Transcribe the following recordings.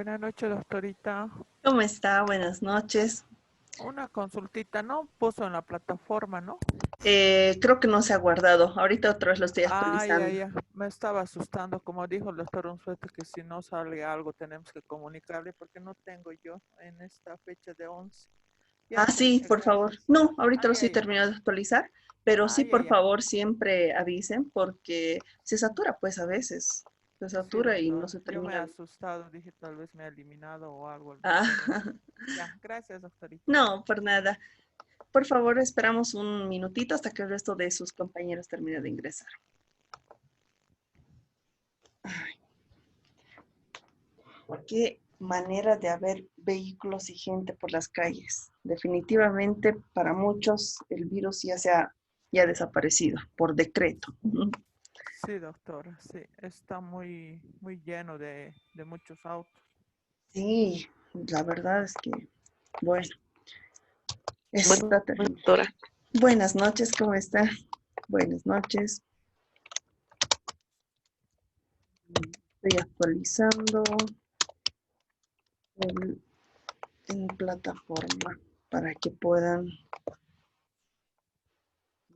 Buenas noches, doctorita. ¿Cómo está? Buenas noches. Una consultita, ¿no? Puso en la plataforma, ¿no? Creo que no se ha guardado. Ahorita otra vez lo estoy Ay, actualizando. ay, ay. Me estaba asustando, como dijo el doctor Unzuete, que si no sale algo tenemos que comunicarle porque no tengo yo en esta fecha de 11. Ya, Ah, sí, muchas por favor. gracias. No, ahorita lo Ay, estoy ay, ay. terminando de actualizar, pero sí, Ay, por ay, ay. favor, siempre avisen porque se satura, pues a veces. Se Sí, satura y no doctor. se Yo me he termina. asustado, dije tal vez me ha eliminado o algo el Ah, doctor Unzuete. Ya, gracias, doctorita. no, por nada. Por favor, esperamos un minutito hasta que el resto de sus compañeros termine de ingresar. Qué manera de haber vehículos y gente por las calles. Definitivamente para muchos el virus ya ha desaparecido por decreto. Sí, doctora, sí. Está muy, muy lleno de muchos autos. Sí, la verdad es que, bueno, Bueno, está terrible. doctora, Buenas noches, ¿cómo está? Buenas noches. Estoy actualizando el, en plataforma para que puedan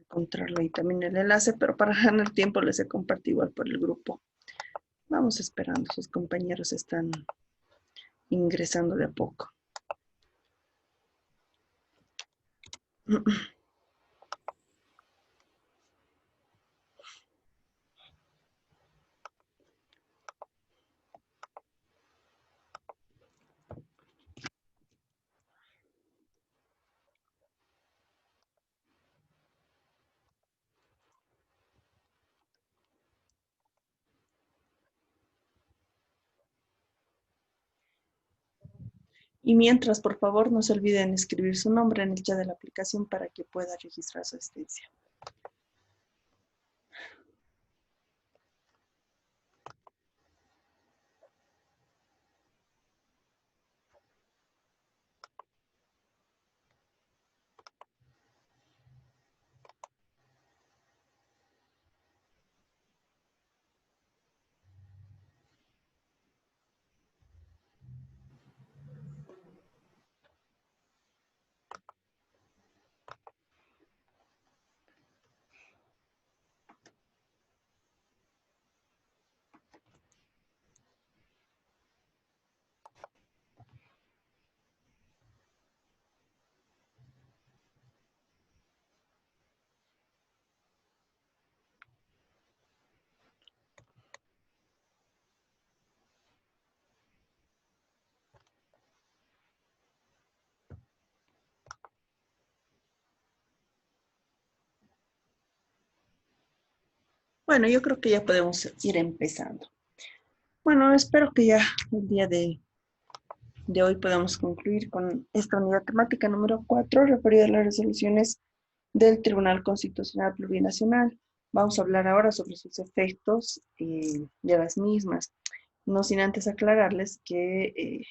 encontrarlo y también el enlace, pero para ganar tiempo les he compartido igual por el grupo. Vamos esperando, sus compañeros están ingresando de a poco. Y mientras, por favor, no se olviden escribir su nombre en el chat de la aplicación para que pueda registrar su asistencia. Bueno, yo creo que ya podemos ir empezando. Bueno, espero que ya el día de hoy podamos concluir con esta unidad temática número 4, referida a las resoluciones del Tribunal Constitucional Plurinacional. Vamos a hablar ahora sobre sus efectos de las mismas, no sin antes aclararles que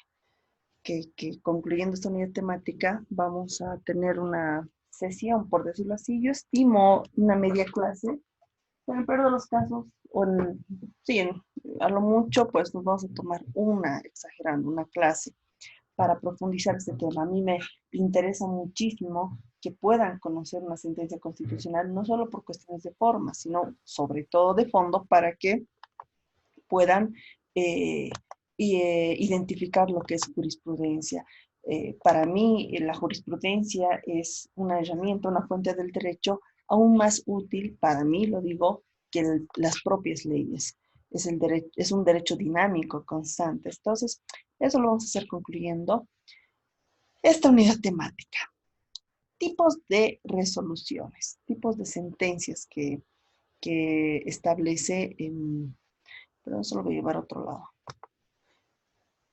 concluyendo esta unidad temática vamos a tener una sesión, por decirlo así. Yo estimo una media clase, pero en el peor de los casos, sí, a lo mucho, pues nos vamos a tomar exagerando, una clase para profundizar este tema. A mí me interesa muchísimo que puedan conocer una sentencia constitucional, no solo por cuestiones de forma, sino sobre todo de fondo, para que puedan eh, identificar lo que es jurisprudencia. Para mí, la jurisprudencia es una herramienta, una fuente del derecho aún más útil, para mí lo digo, que las propias leyes. Es un derecho dinámico, constante. Entonces, eso lo vamos a hacer concluyendo esta unidad temática. Tipos de resoluciones, tipos de sentencias que establece, pero eso lo voy a llevar a otro lado.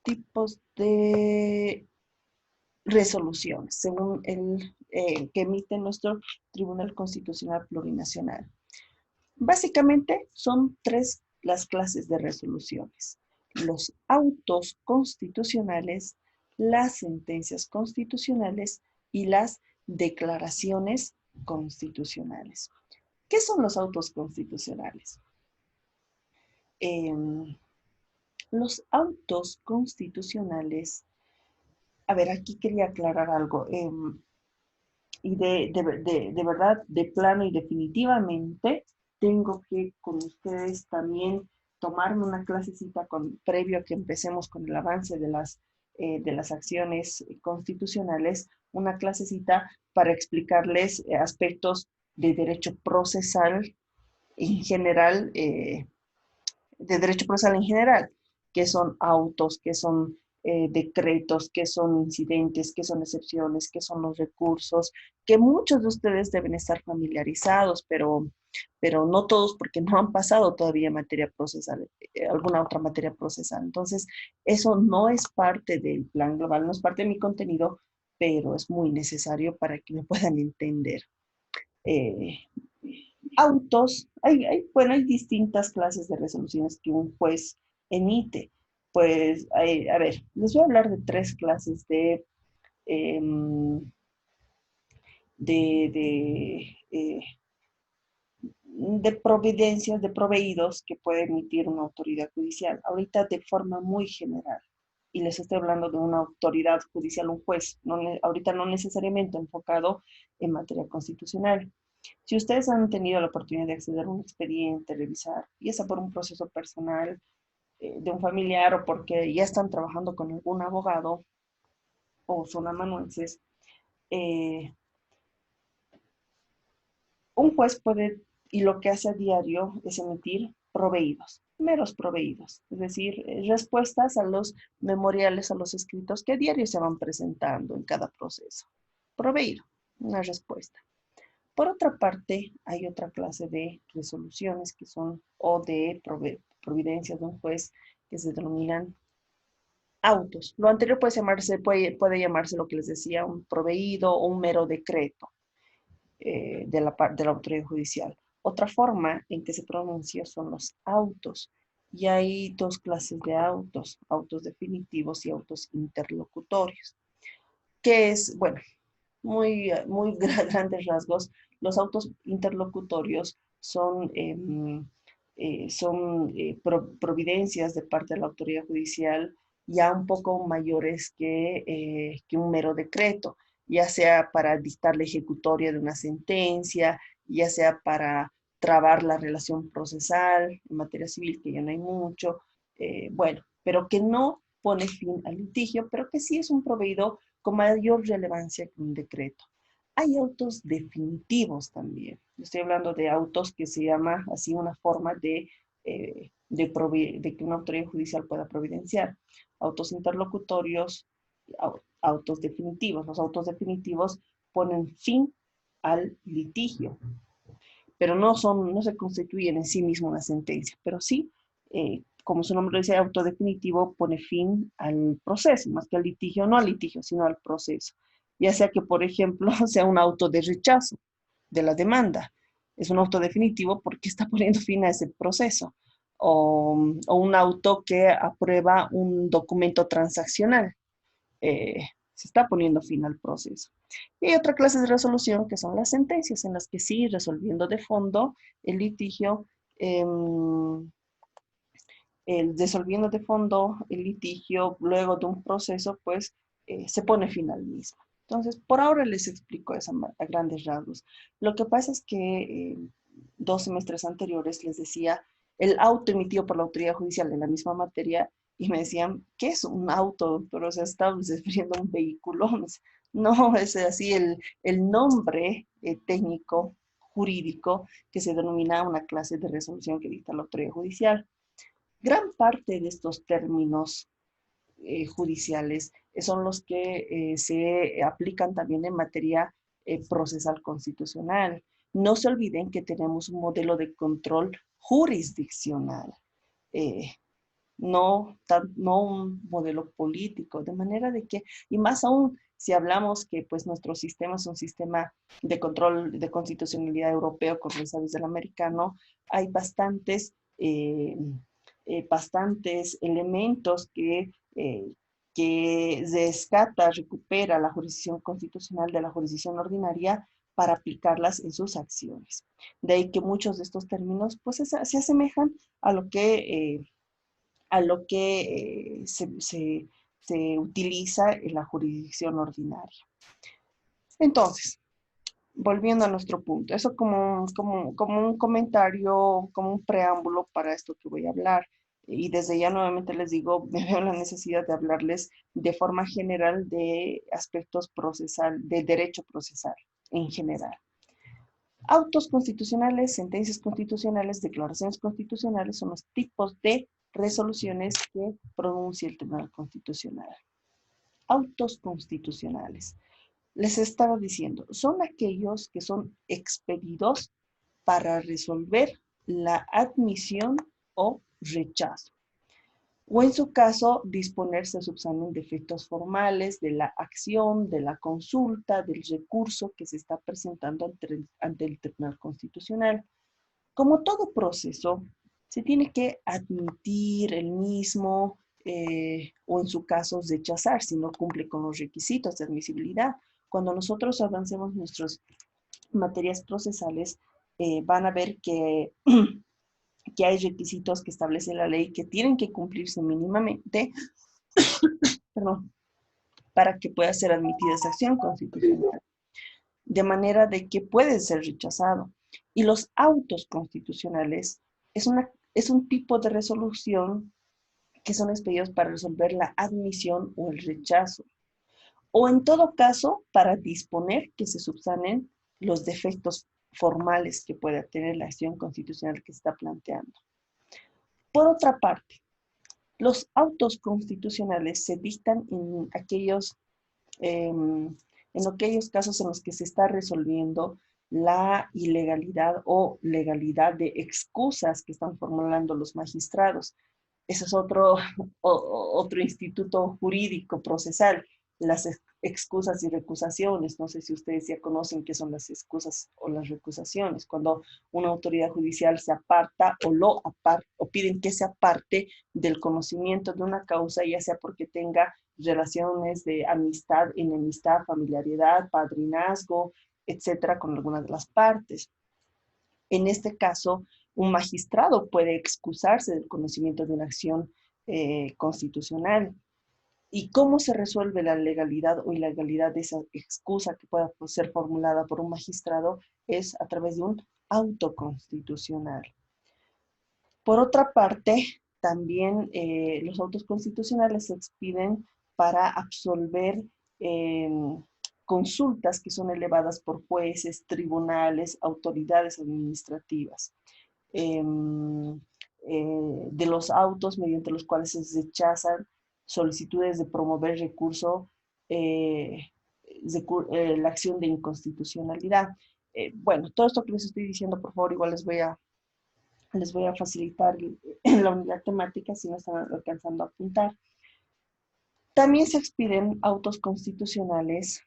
Tipos de resoluciones, según el que emite nuestro Tribunal Constitucional Plurinacional. Básicamente son tres las clases de resoluciones: los autos constitucionales, las sentencias constitucionales y las declaraciones constitucionales. ¿Qué son los autos constitucionales? Los autos constitucionales, a ver, aquí quería aclarar algo, y de verdad, de plano y definitivamente, tengo que con ustedes también tomarme una clasecita previo a que empecemos con el avance de las acciones constitucionales, una clasecita para explicarles aspectos de derecho procesal en general, de derecho procesal en general, que son autos, que son decretos, que son incidentes, que son excepciones, que son los recursos, que muchos de ustedes deben estar familiarizados, pero no todos porque no han pasado todavía materia procesal, alguna otra materia procesal. Entonces, eso no es parte del plan global, no es parte de mi contenido, pero es muy necesario para que me puedan entender. Eh, Autos, bueno, hay distintas clases de resoluciones que un juez emite. Pues, a ver, les voy a hablar de tres clases em, de, de, eh, de providencias, de proveídos que puede emitir una autoridad judicial. Ahorita de forma muy general. Y les estoy hablando de una autoridad judicial, un juez, ahorita no necesariamente enfocado en materia constitucional. Si ustedes han tenido la oportunidad de acceder a un expediente, revisar, ya sea por un proceso personal de un familiar o porque ya están trabajando con algún abogado o son amanuenses, eh, un juez puede, y lo que hace a diario es emitir proveídos, meros proveídos, es decir, respuestas a los memoriales, a los escritos que a diario se van presentando en cada proceso. Proveído, una respuesta. Por otra parte, hay otra clase de resoluciones que son o de providencias de un juez que se denominan autos. Lo anterior puede llamarse lo que les decía, un proveído o un mero decreto de la autoridad judicial. Otra forma en que se pronuncia son los autos. Y hay dos clases de autos, autos definitivos y autos interlocutorios, que es, bueno, muy grandes rasgos, los autos interlocutorios son providencias de parte de la autoridad judicial ya un poco mayores que un mero decreto, ya sea para dictar la ejecutoria de una sentencia, ya sea para trabar la relación procesal en materia civil, que ya no hay mucho, bueno, pero que no pone fin al litigio, pero que sí es un proveedor con mayor relevancia que un decreto. Hay autos definitivos también. Estoy hablando de autos que se llama así una forma de que una autoridad judicial pueda providenciar. Autos interlocutorios, autos definitivos. Los autos definitivos ponen fin al litigio, pero no se constituyen en sí mismo una sentencia, pero sí, como su nombre lo dice, autodefinitivo pone fin al proceso, más que al litigio, no al litigio, sino al proceso. Ya sea que, por ejemplo, sea un auto de rechazo de la demanda, es un auto definitivo porque está poniendo fin a ese proceso, o un auto que aprueba un documento transaccional, eh, se está poniendo fin al proceso. Y hay otra clase de resolución que son las sentencias, en las que sí, resolviendo de fondo el litigio, eh, resolviendo de fondo el litigio luego de un proceso, pues se pone fin al mismo. Entonces, por ahora les explico eso a grandes rasgos. Lo que pasa es que 2 semestres anteriores les decía el auto emitido por la autoridad judicial en la misma materia y me decían, ¿qué es un auto, doctor? O sea, estamos refiriendo a un vehículo. No, es así el nombre técnico jurídico que se denomina una clase de resolución que dicta la autoridad judicial. Gran parte de estos términos judiciales son los que se aplican también en materia procesal constitucional. No se olviden que tenemos un modelo de control jurisdiccional, eh, no un modelo político, de manera de que, y más aún si hablamos que pues nuestro sistema es un sistema de control de constitucionalidad europeo con reservas del americano, hay bastantes elementos que rescata, recupera la jurisdicción constitucional de la jurisdicción ordinaria para aplicarlas en sus acciones. De ahí que muchos de estos términos pues se asemejan a lo que a lo que se utiliza en la jurisdicción ordinaria. Entonces, volviendo a nuestro punto, eso como un comentario, como un preámbulo para esto que voy a hablar. Y desde ya nuevamente les digo, me veo la necesidad de hablarles de forma general de aspectos de derecho procesal en general. Autos constitucionales, sentencias constitucionales, declaraciones constitucionales son los tipos de resoluciones que pronuncia el Tribunal Constitucional. Autos constitucionales. Les estaba diciendo, son aquellos que son expedidos para resolver la admisión o rechazo. O en su caso, disponerse subsanen de efectos formales de la acción, de la consulta, del recurso que se está presentando ante el Tribunal Constitucional. Como todo proceso, se tiene que admitir el mismo o en su caso rechazar si no cumple con los requisitos de admisibilidad. Cuando nosotros avancemos nuestras materias procesales, van a ver que que hay requisitos que establece la ley que tienen que cumplirse mínimamente perdón, para que pueda ser admitida esa acción constitucional, de manera de que puede ser rechazado. Y los autos constitucionales es un tipo de resolución que son expedidos para resolver la admisión o el rechazo, o en todo caso para disponer que se subsanen los defectos formales que pueda tener la acción constitucional que se está planteando. Por otra parte, los autos constitucionales se dictan en aquellos casos en los que se está resolviendo la ilegalidad o legalidad de excusas que están formulando los magistrados. Ese es otro instituto jurídico procesal, las excusas y recusaciones. No sé si ustedes ya conocen qué son las excusas o las recusaciones. Cuando una autoridad judicial se aparta o piden que se aparte del conocimiento de una causa, ya sea porque tenga relaciones de amistad, enemistad, familiaridad, padrinazgo, etcétera, con alguna de las partes. En este caso, un magistrado puede excusarse del conocimiento de una acción constitucional. ¿Y cómo se resuelve la legalidad o ilegalidad de esa excusa que pueda ser formulada por un magistrado? Es a través de un auto constitucional. Por otra parte, también los autos constitucionales se expiden para absolver consultas que son elevadas por jueces, tribunales, autoridades administrativas. De los autos mediante los cuales se rechazan solicitudes de promover recurso, la acción de inconstitucionalidad. Bueno, todo esto que les estoy diciendo, por favor, igual les voy a facilitar en la unidad temática si no están alcanzando a apuntar. También se expiden autos constitucionales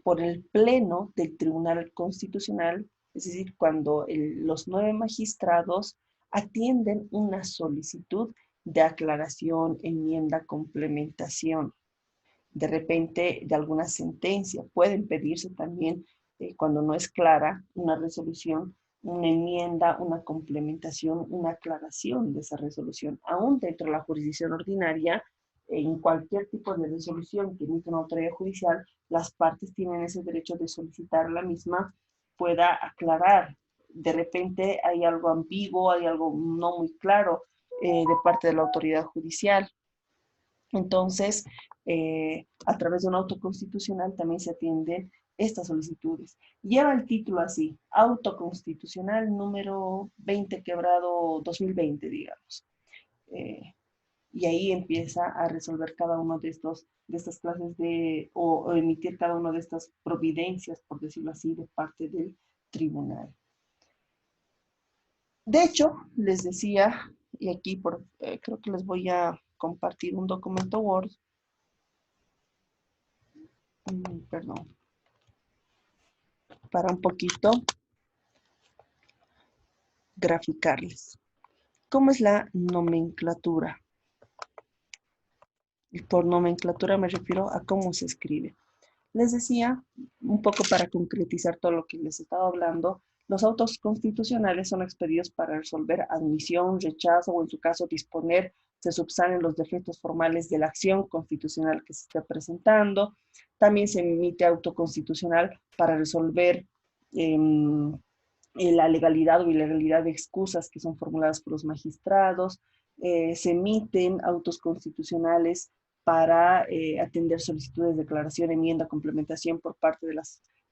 por el Pleno del Tribunal Constitucional, es decir, cuando los 9 magistrados atienden una solicitud de aclaración, enmienda, complementación. De repente, de alguna sentencia, pueden pedirse también, cuando no es clara, una resolución, una enmienda, una complementación, una aclaración de esa resolución. Aún dentro de la jurisdicción ordinaria, en cualquier tipo de resolución que emite una autoridad judicial, las partes tienen ese derecho de solicitar la misma pueda aclarar. De repente hay algo ambiguo, hay algo no muy claro de parte de la autoridad judicial. Entonces, a través de un auto constitucional también se atienden estas solicitudes. Lleva el título así, Auto Constitucional número 20 quebrado 2020, digamos. Y ahí empieza a resolver cada uno de estas clases o emitir cada una de estas providencias, por decirlo así, de parte del tribunal. De hecho, les decía, y aquí creo que les voy a compartir un documento Word, perdón, para un poquito graficarles. ¿Cómo es la nomenclatura? Y por nomenclatura me refiero a cómo se escribe. Les decía, un poco para concretizar todo lo que les estaba hablando, Los autos constitucionales son expedidos para resolver admisión, rechazo o en su caso disponer, se subsanen los defectos formales de la acción constitucional que se esté presentando. También se emite auto constitucional para resolver la legalidad o ilegalidad de excusas que son formuladas por los magistrados. Se emiten autos constitucionales para atender solicitudes de declaración, enmienda, complementación por parte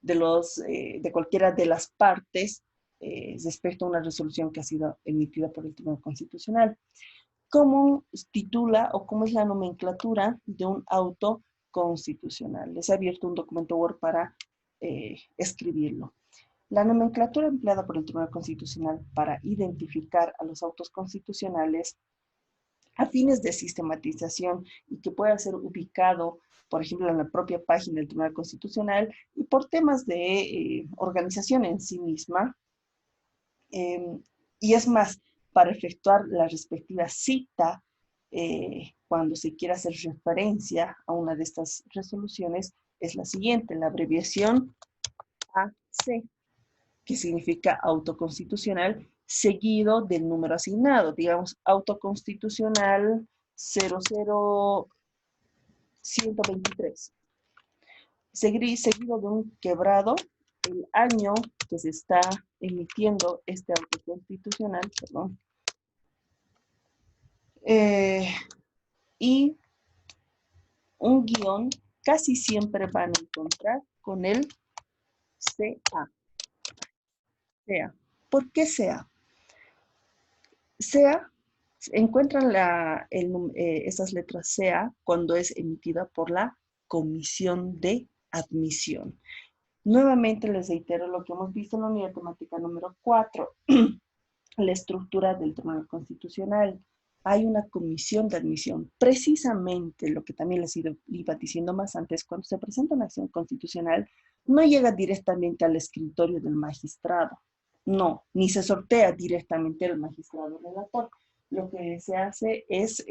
de cualquiera de las partes respecto a una resolución que ha sido emitida por el Tribunal Constitucional. ¿Cómo titula o cómo es la nomenclatura de un auto constitucional? Les he abierto un documento Word para escribirlo. La nomenclatura empleada por el Tribunal Constitucional para identificar a los autos constitucionales a fines de sistematización y que pueda ser ubicado, por ejemplo, en la propia página del Tribunal Constitucional y por temas de organización en sí misma. Y es más, para efectuar la respectiva cita, cuando se quiera hacer referencia a una de estas resoluciones, es la siguiente, la abreviación AC, que significa autoconstitucional, seguido del número asignado, digamos, autoconstitucional 00123. Seguido de un quebrado, el año que se está emitiendo este autoconstitucional, perdón, y un guión casi siempre van a encontrar con el CA. CA. ¿Por qué CA? CA, encuentran esas letras CA cuando es emitida por la Comisión de Admisión. Nuevamente les reitero lo que hemos visto en la unidad temática número 4, la estructura del Tribunal Constitucional. Hay una comisión de admisión. Precisamente lo que también les iba diciendo más antes, cuando se presenta una acción constitucional, no llega directamente al escritorio del magistrado. No, ni se sortea directamente el magistrado relator. Lo que se hace es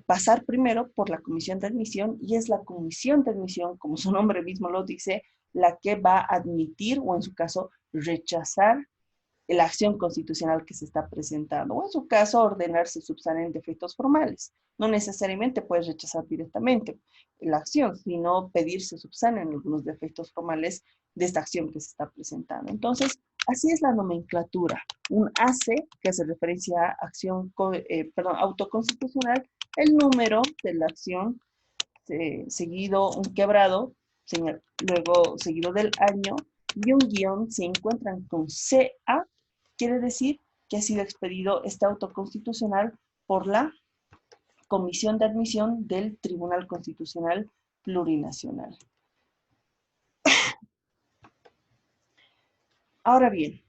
pasar primero por la comisión de admisión, y es la comisión de admisión, como su nombre mismo lo dice, la que va a admitir o en su caso rechazar la acción constitucional que se está presentando, o en su caso ordenar se subsanen defectos formales. No necesariamente puedes rechazar directamente la acción, sino pedir se subsanen algunos defectos formales de esta acción que se está presentando. Entonces, así es la nomenclatura. Un AC, que hace referencia a acción, autoconstitucional, el número de la acción, seguido un quebrado, luego seguido del año, y un guión. Se encuentran con CA, quiere decir que ha sido expedido este auto constitucional por la Comisión de Admisión del Tribunal Constitucional Plurinacional. Ahora bien,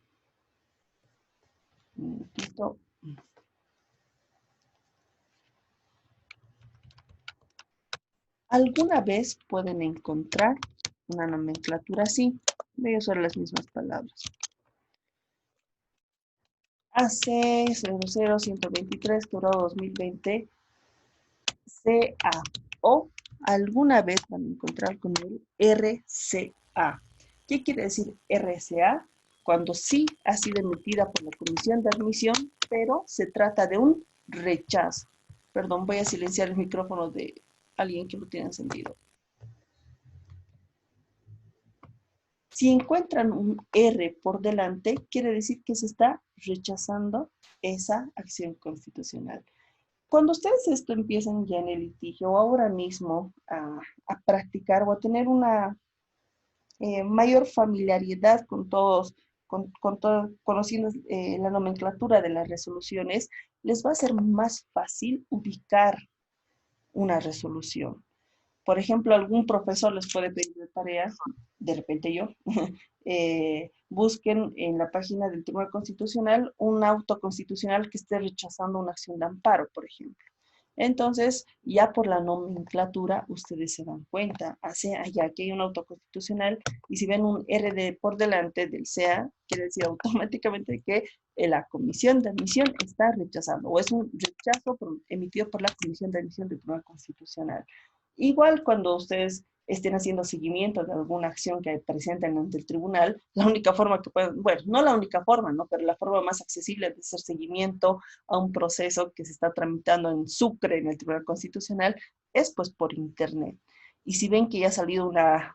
alguna vez pueden encontrar una nomenclatura así. Voy a usar las mismas palabras. AC 00123, quebrado 2020, CA. O alguna vez van a encontrar con el RCA. ¿Qué quiere decir RCA? Cuando sí ha sido emitida por la Comisión de Admisión, pero se trata de un rechazo. Perdón, voy a silenciar el micrófono de alguien que lo tiene encendido. Si encuentran un R por delante, quiere decir que se está rechazando esa acción constitucional. Cuando ustedes esto empiezan ya en el litigio, ahora mismo a practicar o a tener una mayor familiaridad con todos, conociendo la nomenclatura de las resoluciones, les va a ser más fácil ubicar una resolución. Por ejemplo, algún profesor les puede pedir de tareas, de repente yo, busquen en la página del Tribunal Constitucional un auto constitucional que esté rechazando una acción de amparo, por ejemplo. Entonces, ya por la nomenclatura, ustedes se dan cuenta, allá que hay un auto constitucional, y si ven un RD por delante del CA, quiere decir automáticamente que la Comisión de Admisión está rechazando, o es un rechazo emitido por la Comisión de Admisión del Tribunal Constitucional. Igual cuando ustedes estén haciendo seguimiento de alguna acción que presenten ante el tribunal, la única forma que pueden, bueno, no la única forma, ¿no? Pero la forma más accesible de hacer seguimiento a un proceso que se está tramitando en Sucre, en el Tribunal Constitucional, es pues por internet. Y si ven que ya ha salido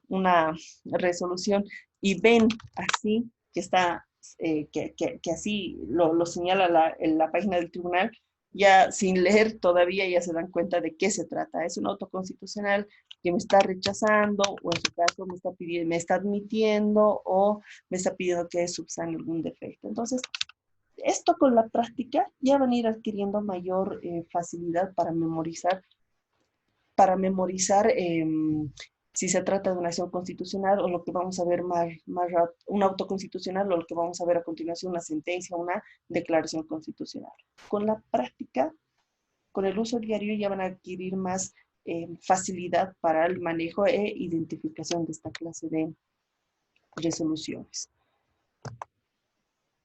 una resolución y ven así que está, que así lo señala en la página del tribunal, ya sin leer todavía ya se dan cuenta de qué se trata. Es un auto constitucional que me está rechazando o en su caso me está pidiendo, me está admitiendo o me está pidiendo que subsane algún defecto. Entonces, esto con la práctica ya van a ir adquiriendo mayor facilidad para memorizar si se trata de una acción constitucional o lo que vamos a ver un auto constitucional o lo que vamos a ver a continuación, una sentencia, una declaración constitucional. Con la práctica, con el uso diario ya van a adquirir más facilidad para el manejo e identificación de esta clase de resoluciones.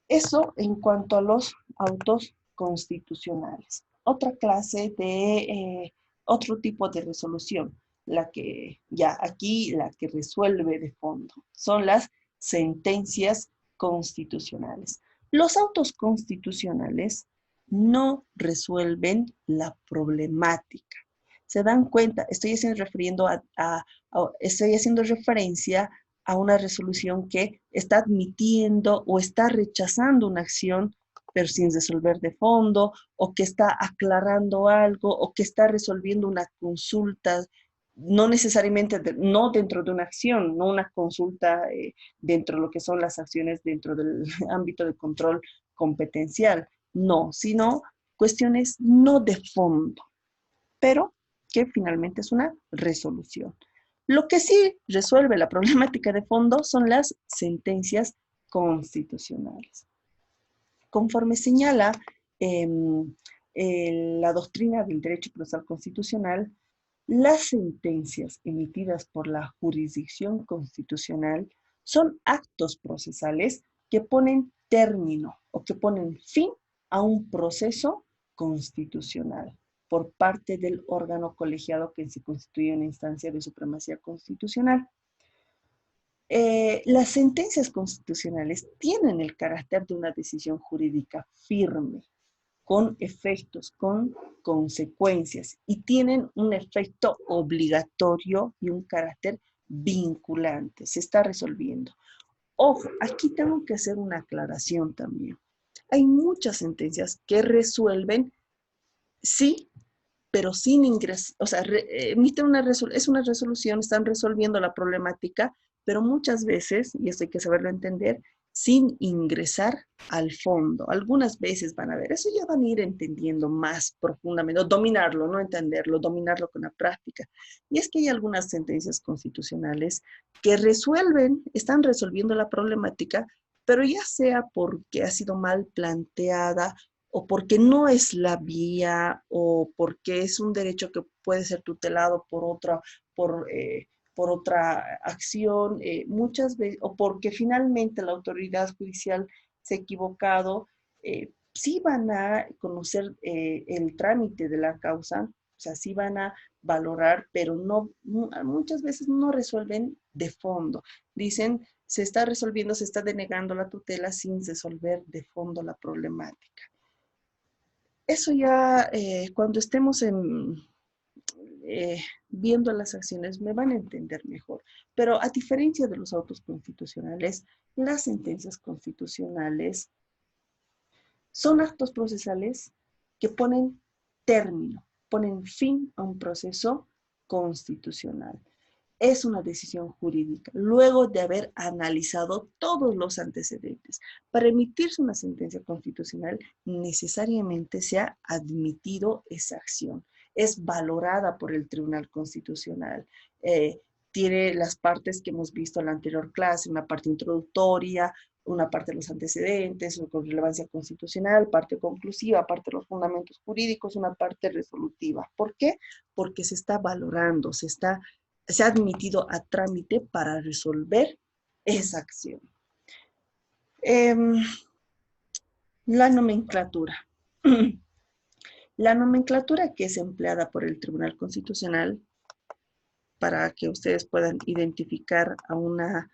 Eso en cuanto a los autos constitucionales. Otra clase de, otro tipo de resolución, la que ya aquí, la que resuelve de fondo, son las sentencias constitucionales. Los autos constitucionales no resuelven la problemática. ¿Se dan cuenta? Estoy haciendo referencia a una resolución que está admitiendo o está rechazando una acción, pero sin resolver de fondo, o que está aclarando algo, o que está resolviendo una consulta, no necesariamente, no dentro de una acción, no una consulta dentro de lo que son las acciones dentro del ámbito de control competencial, no, sino cuestiones no de fondo, pero que finalmente es una resolución. Lo que sí resuelve la problemática de fondo son las sentencias constitucionales. Conforme señala la doctrina del derecho procesal constitucional, las sentencias emitidas por la jurisdicción constitucional son actos procesales que ponen término o que ponen fin a un proceso constitucional por parte del órgano colegiado que se constituye una instancia de supremacía constitucional. Las sentencias constitucionales tienen el carácter de una decisión jurídica firme, con efectos, con consecuencias, y tienen un efecto obligatorio y un carácter vinculante. Se está resolviendo. Ojo, aquí tengo que hacer una aclaración también. Hay muchas sentencias que resuelven, sí, pero sin ingresar, o sea, emiten es una resolución, están resolviendo la problemática, pero muchas veces, y esto hay que saberlo entender, sin ingresar al fondo. Algunas veces van a ver, eso ya van a ir entendiendo más profundamente, o dominarlo, no entenderlo, dominarlo con la práctica. Y es que hay algunas sentencias constitucionales que resuelven, están resolviendo la problemática, pero ya sea porque ha sido mal planteada, o porque no es la vía, o porque es un derecho que puede ser tutelado por otra acción, muchas veces, o porque finalmente la autoridad judicial se ha equivocado, sí van a conocer el trámite de la causa, o sea, sí van a valorar, pero no, muchas veces no resuelven de fondo. Dicen, se está resolviendo, se está denegando la tutela sin resolver de fondo la problemática. Eso ya, cuando estemos viendo las acciones, me van a entender mejor. Pero a diferencia de los autos constitucionales, las sentencias constitucionales son actos procesales que ponen término, ponen fin a un proceso constitucional. Es una decisión jurídica, luego de haber analizado todos los antecedentes. Para emitirse una sentencia constitucional, necesariamente se ha admitido esa acción. Es valorada por el Tribunal Constitucional. Tiene las partes que hemos visto en la anterior clase, una parte introductoria, una parte de los antecedentes, con relevancia constitucional, parte conclusiva, parte de los fundamentos jurídicos, una parte resolutiva. ¿Por qué? Porque se está valorando, se ha admitido a trámite para resolver esa acción. La nomenclatura. La nomenclatura que es empleada por el Tribunal Constitucional para que ustedes puedan identificar a una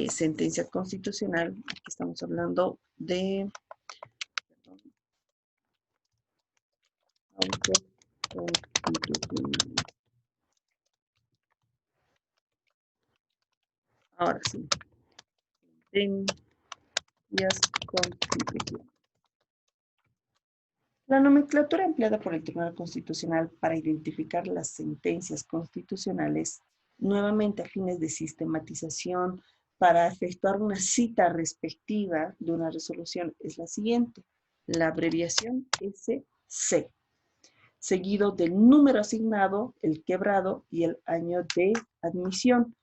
sentencia constitucional. Aquí estamos hablando de constitucional. Ahora sí. Sentencias constitucionales. La nomenclatura empleada por el Tribunal Constitucional para identificar las sentencias constitucionales, nuevamente a fines de sistematización, para efectuar una cita respectiva de una resolución, es la siguiente. La abreviación SC, seguido del número asignado, el quebrado y el año de admisión,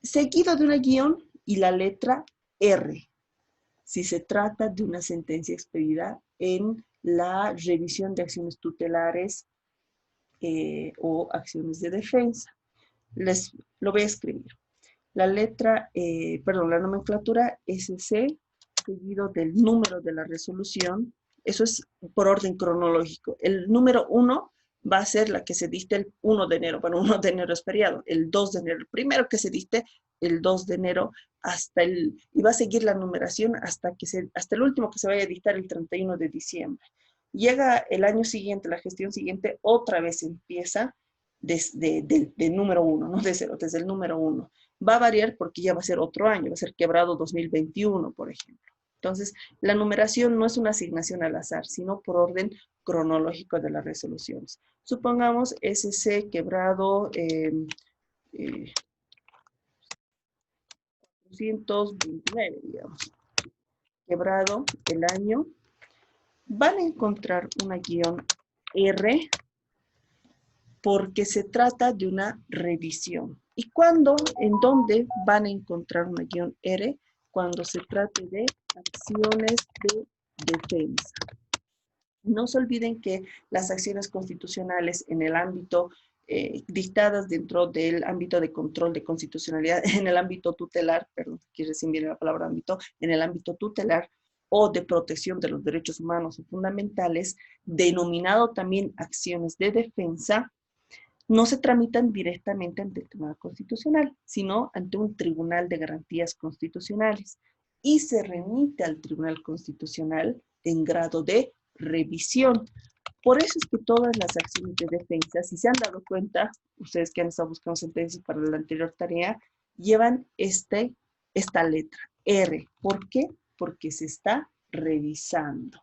seguido de una guión y la letra R, si se trata de una sentencia expedida en la revisión de acciones tutelares o acciones de defensa. Les lo voy a escribir. La nomenclatura SC, seguido del número de la resolución, eso es por orden cronológico. El número 1 va a ser la que se dicte el 1 de enero. Bueno, 1 de enero es feriado. El 2 de enero, el primero que se dicte, el 2 de enero, y va a seguir la numeración hasta el último que se vaya a dictar el 31 de diciembre. Llega el año siguiente, la gestión siguiente, otra vez empieza desde el número 1, no de cero, desde el número 1. Va a variar porque ya va a ser otro año, va a ser quebrado 2021, por ejemplo. Entonces, la numeración no es una asignación al azar, sino por orden cronológico de las resoluciones. Supongamos SC quebrado 429, digamos. Quebrado el año. Van a encontrar una guión R porque se trata de una revisión. ¿Y cuándo, en dónde van a encontrar una guión R? Cuando se trate de acciones de defensa. No se olviden que las acciones constitucionales en el ámbito dictadas dentro del ámbito de control de constitucionalidad, en el ámbito tutelar, perdón, aquí recién viene la palabra ámbito, en el ámbito tutelar o de protección de los derechos humanos y fundamentales, denominado también acciones de defensa, no se tramitan directamente ante el Tribunal Constitucional, sino ante un Tribunal de Garantías Constitucionales y se remite al Tribunal Constitucional en grado de revisión. Por eso es que todas las acciones de defensa, si se han dado cuenta, ustedes que han estado buscando sentencias para la anterior tarea, llevan esta letra, R. ¿Por qué? Porque se está revisando.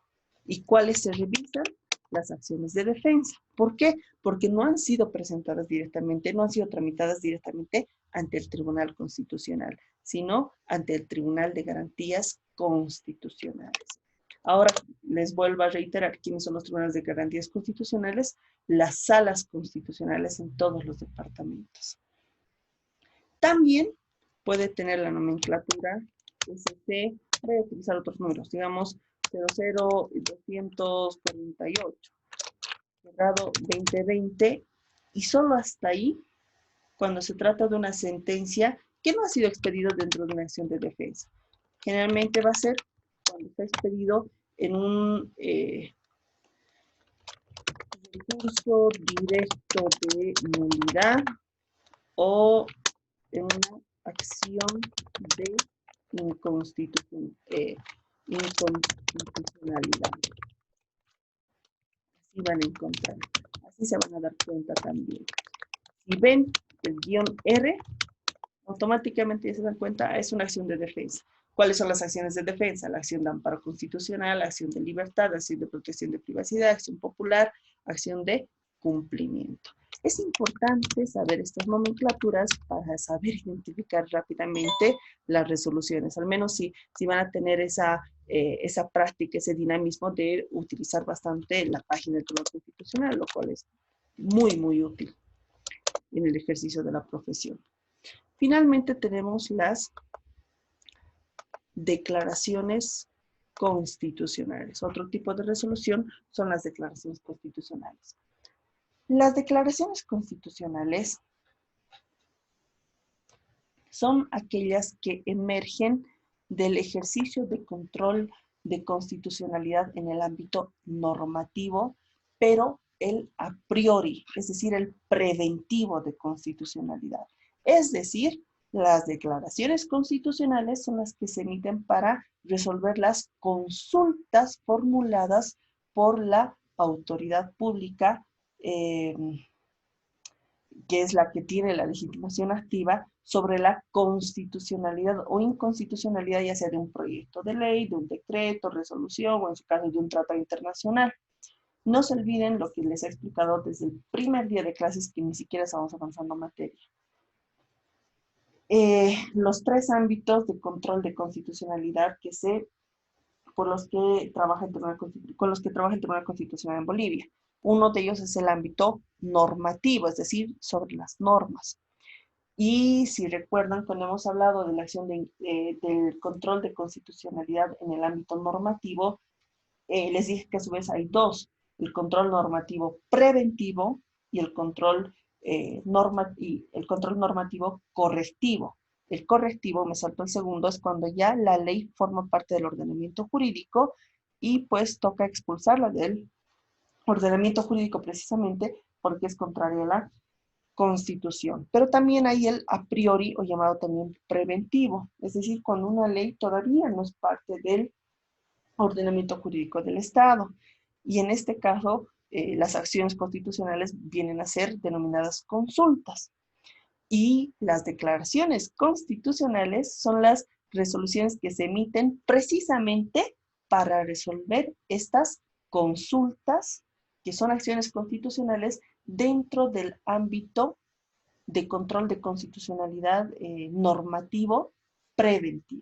¿Y cuáles se revisan? Las acciones de defensa. ¿Por qué? Porque no han sido presentadas directamente, no han sido tramitadas directamente ante el Tribunal Constitucional, sino ante el Tribunal de Garantías Constitucionales. Ahora les vuelvo a reiterar quiénes son los tribunales de garantías constitucionales, las salas constitucionales en todos los departamentos. También puede tener la nomenclatura SC, voy a utilizar otros números, digamos 00248, cerrado 2020, y solo hasta ahí, cuando se trata de una sentencia que no ha sido expedida dentro de una acción de defensa. Generalmente va a ser cuando está expedido en un recurso directo de nulidad o en una acción de inconstitucionalidad. Así van a encontrar. Así se van a dar cuenta también. Si ven el guión R, automáticamente ya se dan cuenta, es una acción de defensa. ¿Cuáles son las acciones de defensa? La acción de amparo constitucional, la acción de libertad, la acción de protección de privacidad, acción popular, acción de cumplimiento. Es importante saber estas nomenclaturas para saber identificar rápidamente las resoluciones, al menos si van a tener esa práctica, ese dinamismo de utilizar bastante la página del Tribunal Constitucional, lo cual es muy, muy útil en el ejercicio de la profesión. Finalmente tenemos las declaraciones constitucionales. Otro tipo de resolución son las declaraciones constitucionales. Las declaraciones constitucionales son aquellas que emergen del ejercicio de control de constitucionalidad en el ámbito normativo, pero el a priori, es decir, el preventivo de constitucionalidad. Es decir, las declaraciones constitucionales son las que se emiten para resolver las consultas formuladas por la autoridad pública, que es la que tiene la legitimación activa sobre la constitucionalidad o inconstitucionalidad, ya sea de un proyecto de ley, de un decreto, resolución o en su caso de un tratado internacional. No se olviden lo que les he explicado desde el primer día de clases, que ni siquiera estamos avanzando en materia. Los tres ámbitos de control de constitucionalidad con los que trabaja el Tribunal Constitucional en Bolivia. Uno de ellos es el ámbito normativo, es decir, sobre las normas. Y si recuerdan, cuando hemos hablado de la acción del control de constitucionalidad en el ámbito normativo, les dije que a su vez hay dos: el control normativo preventivo y el control normativo correctivo. El correctivo, me salto el segundo, es cuando ya la ley forma parte del ordenamiento jurídico y pues toca expulsarla del ordenamiento jurídico precisamente porque es contraria a la Constitución. Pero también hay el a priori, o llamado también preventivo, es decir, cuando una ley todavía no es parte del ordenamiento jurídico del Estado. Y en este caso, las acciones constitucionales vienen a ser denominadas consultas. Y las declaraciones constitucionales son las resoluciones que se emiten precisamente para resolver estas consultas, que son acciones constitucionales dentro del ámbito de control de constitucionalidad normativo preventivo.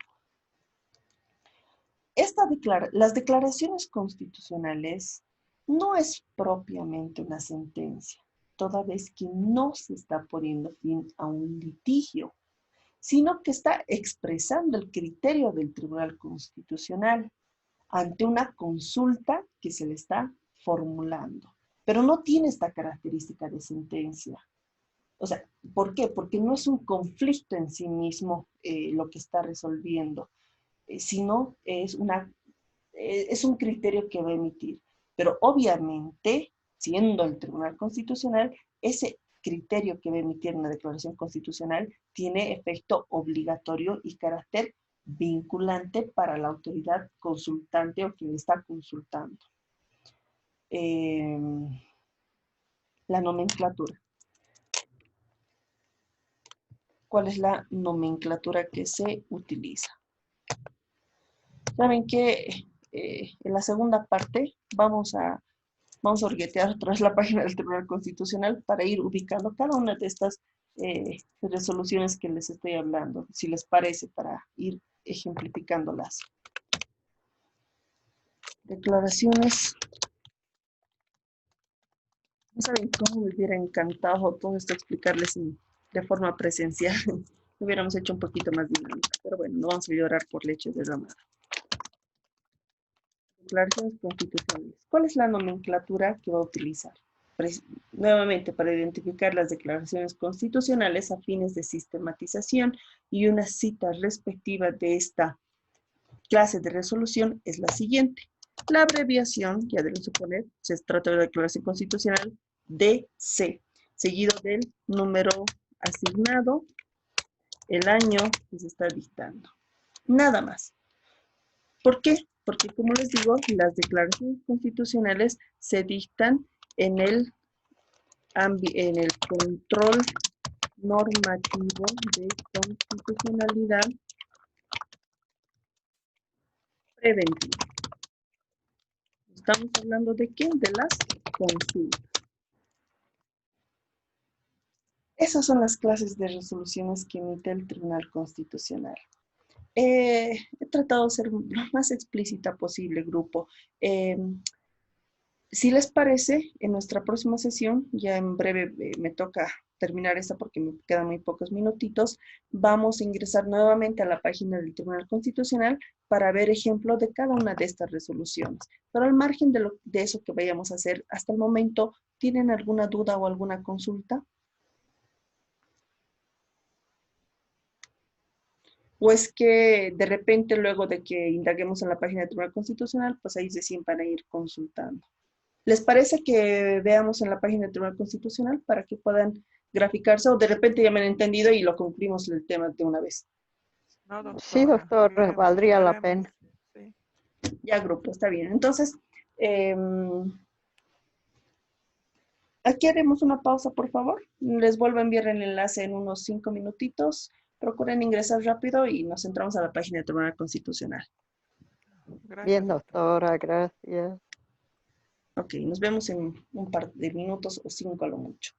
Las declaraciones constitucionales no es propiamente una sentencia, toda vez que no se está poniendo fin a un litigio, sino que está expresando el criterio del Tribunal Constitucional ante una consulta que se le está formulando. Pero no tiene esta característica de sentencia. O sea, ¿por qué? Porque no es un conflicto en sí mismo lo que está resolviendo, sino es un criterio que va a emitir. Pero obviamente, siendo el Tribunal Constitucional, ese criterio que va a emitir una declaración constitucional tiene efecto obligatorio y carácter vinculante para la autoridad consultante o quien está consultando. La nomenclatura. ¿Cuál es la nomenclatura que se utiliza? Saben que en la segunda parte vamos a hurguetear tras la página del Tribunal Constitucional para ir ubicando cada una de estas resoluciones que les estoy hablando, si les parece, para ir ejemplificándolas. Declaraciones. No saben cómo me hubiera encantado todo esto explicarles de forma presencial. Lo hubiéramos hecho un poquito más dinámico, pero bueno, no vamos a llorar por leche derramada. Declaraciones constitucionales. ¿Cuál es la nomenclatura que va a utilizar? Nuevamente, para identificar las declaraciones constitucionales a fines de sistematización y una cita respectiva de esta clase de resolución es la siguiente. La abreviación, ya deben suponer, se trata de la declaración constitucional DC, seguido del número asignado, el año que se está dictando. Nada más. ¿Por qué? Porque, como les digo, las declaraciones constitucionales se dictan en el control normativo de constitucionalidad preventiva. Estamos hablando de ¿qué? De las consultas. Esas son las clases de resoluciones que emite el Tribunal Constitucional. He tratado de ser lo más explícita posible, grupo. Si les parece, en nuestra próxima sesión, ya en breve me toca terminar esta porque me quedan muy pocos minutitos, vamos a ingresar nuevamente a la página del Tribunal Constitucional para ver ejemplo de cada una de estas resoluciones. Pero al margen de eso que vayamos a hacer hasta el momento, ¿tienen alguna duda o alguna consulta? ¿O es que de repente luego de que indaguemos en la página del Tribunal Constitucional, pues ahí se siempre van a ir consultando? ¿Les parece que veamos en la página del Tribunal Constitucional para que puedan graficarse o de repente ya me han entendido y lo concluimos el tema de una vez? No, Sí, doctor, veremos, valdría la veremos, pena. sí. Ya, grupo, está bien. Entonces, aquí haremos una pausa, por favor. Les vuelvo a enviar el enlace en unos 5 minutitos. Procuren ingresar rápido y nos entramos a la página del Tribunal Constitucional. Gracias, Bien, doctor. doctora, gracias. Ok, nos vemos en un par de minutos o 5 a lo mucho.